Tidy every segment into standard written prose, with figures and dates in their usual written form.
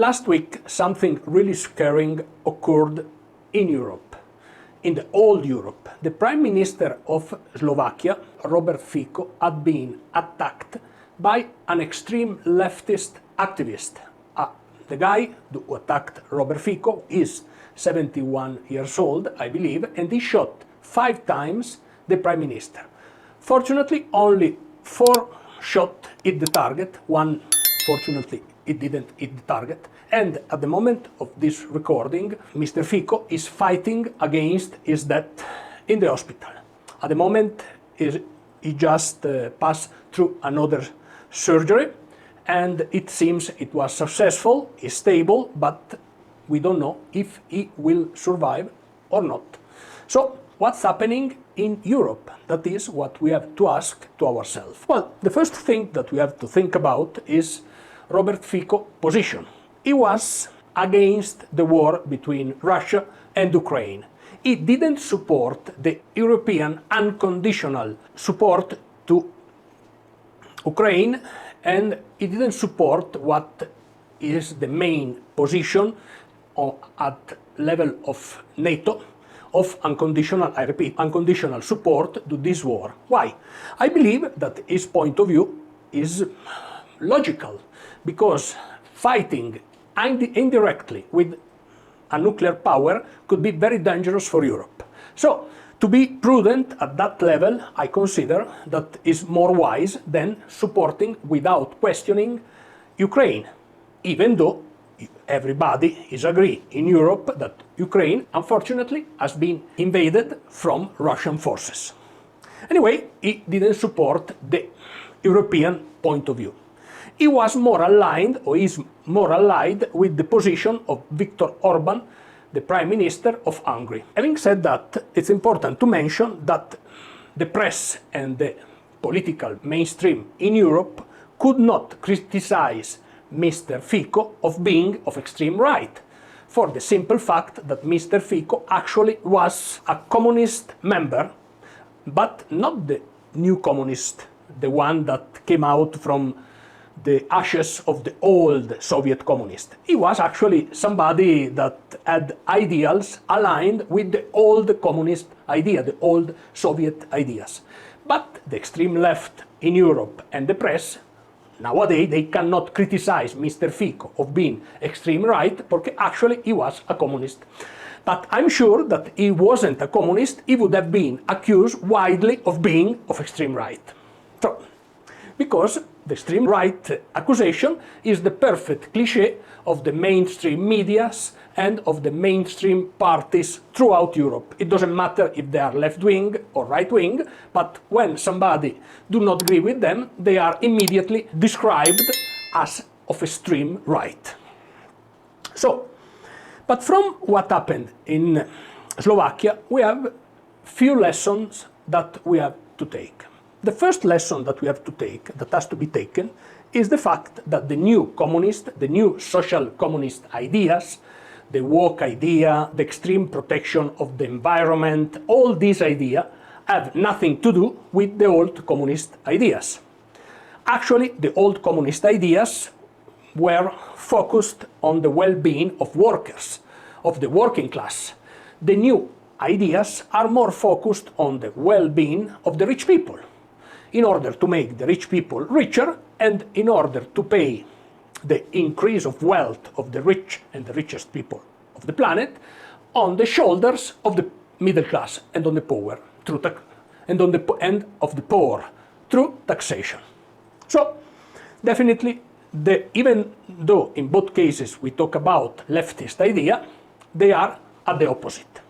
Last week, something really scaring occurred in Europe, in the old Europe. The Prime Minister of Slovakia, Robert Fico, had been attacked by an extreme leftist activist. The guy who attacked Robert Fico is 71 years old, I believe, and he shot 5 times the Prime Minister. Fortunately, only 4 shot hit the target, 1, fortunately, it didn't hit the target. And at the moment of this recording, Mr. Fico is fighting against his death in the hospital. At the moment, he just passed through another surgery, and it seems it was successful, he's stable, but we don't know if he will survive or not. So, what's happening in Europe? That is what we have to ask to ourselves. Well, the first thing that we have to think about is Robert Fico's position. He was against the war between Russia and Ukraine. He didn't support the European unconditional support to Ukraine, and he didn't support what is the main position at level of NATO of unconditional, I repeat, unconditional support to this war. Why? I believe that his point of view is logical, because fighting indirectly with a nuclear power could be very dangerous for Europe. So, to be prudent at that level, I consider that is more wise than supporting without questioning Ukraine, even though everybody is agree in Europe that Ukraine, unfortunately, has been invaded from Russian forces. Anyway, he didn't support the European point of view. He was more aligned, or is more allied, with the position of Viktor Orban, the Prime Minister of Hungary. Having said that, it's important to mention that the press and the political mainstream in Europe could not criticize Mr. Fico of being of extreme right, for the simple fact that Mr. Fico actually was a communist member, but not the new communist, the one that came out from the ashes of the old Soviet communist. He was actually somebody that had ideals aligned with the old communist idea, the old Soviet ideas. But the extreme left in Europe and the press, nowadays they cannot criticize Mr. Fico of being extreme right, because actually he was a communist. But I'm sure that he wasn't a communist, he would have been accused widely of being of extreme right. So, because the extreme right accusation is the perfect cliché of the mainstream medias and of the mainstream parties throughout Europe. It doesn't matter if they are left-wing or right-wing, but when somebody do not agree with them, they are immediately described as of extreme right. So, but from what happened in Slovakia, we have few lessons that we have to take. The first lesson that we have to take, that has to be taken, is the fact that the new communist, the new social communist ideas, the woke idea, the extreme protection of the environment, all these ideas have nothing to do with the old communist ideas. Actually, the old communist ideas were focused on the well-being of workers, of the working class. The new ideas are more focused on the well-being of the rich people, in order to make the rich people richer and in order to pay the increase of wealth of the rich and the richest people of the planet on the shoulders of the middle class and on the poor through and on the end of the poor through taxation. So definitely, even though in both cases we talk about leftist idea, they are at the opposite.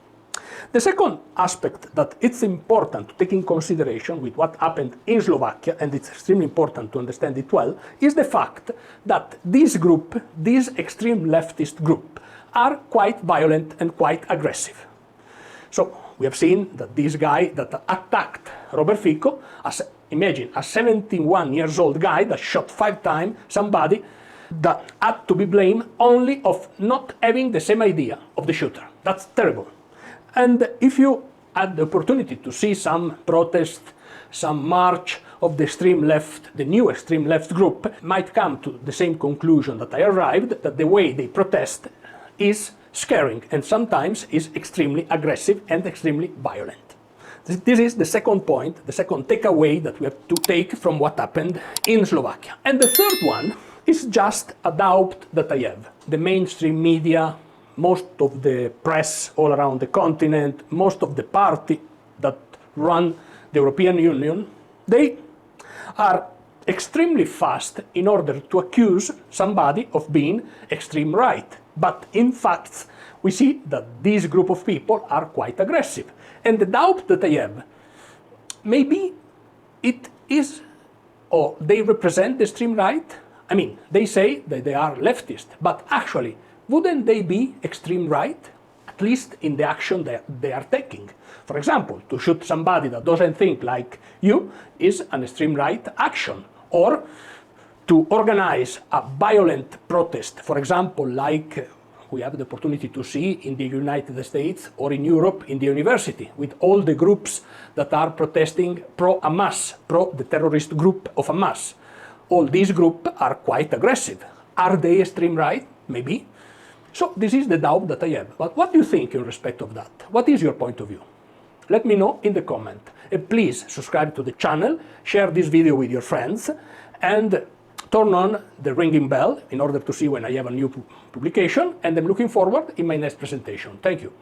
The second aspect that it's important to take in consideration with what happened in Slovakia, and it's extremely important to understand it well, is the fact that this group, this extreme leftist group, are quite violent and quite aggressive. So we have seen that this guy that attacked Robert Fico, imagine a 71 years old guy that shot 5 times somebody that had to be blamed only of not having the same idea of the shooter. That's terrible. And if you had the opportunity to see some protests some march of the extreme left, the new extreme left group, might come to the same conclusion that I arrived, that the way they protest is scaring and sometimes is extremely aggressive and extremely violent. This is the second point, the second takeaway that we have to take from what happened in Slovakia. And the third one is just a doubt that I have. The mainstream media, most of the press all around the continent, most of the party that run the European Union, they are extremely fast in order to accuse somebody of being extreme right. But in fact, we see that this group of people are quite aggressive. And the doubt that I have, maybe it is, or they represent the extreme right. I mean, they say that they are leftist, but actually, wouldn't they be extreme right? At least in the action that they are taking. For example, to shoot somebody that doesn't think like you is an extreme right action. Or to organize a violent protest, for example, like we have the opportunity to see in the United States or in Europe in the university, with all the groups that are protesting pro-Hamas, pro the terrorist group of Hamas. All these groups are quite aggressive. Are they extreme right? Maybe. So this is the doubt that I have. But what do you think in respect of that? What is your point of view? Let me know in the comment. And please subscribe to the channel, share this video with your friends, and turn on the ringing bell in order to see when I have a new publication, and I'm looking forward in my next presentation. Thank you.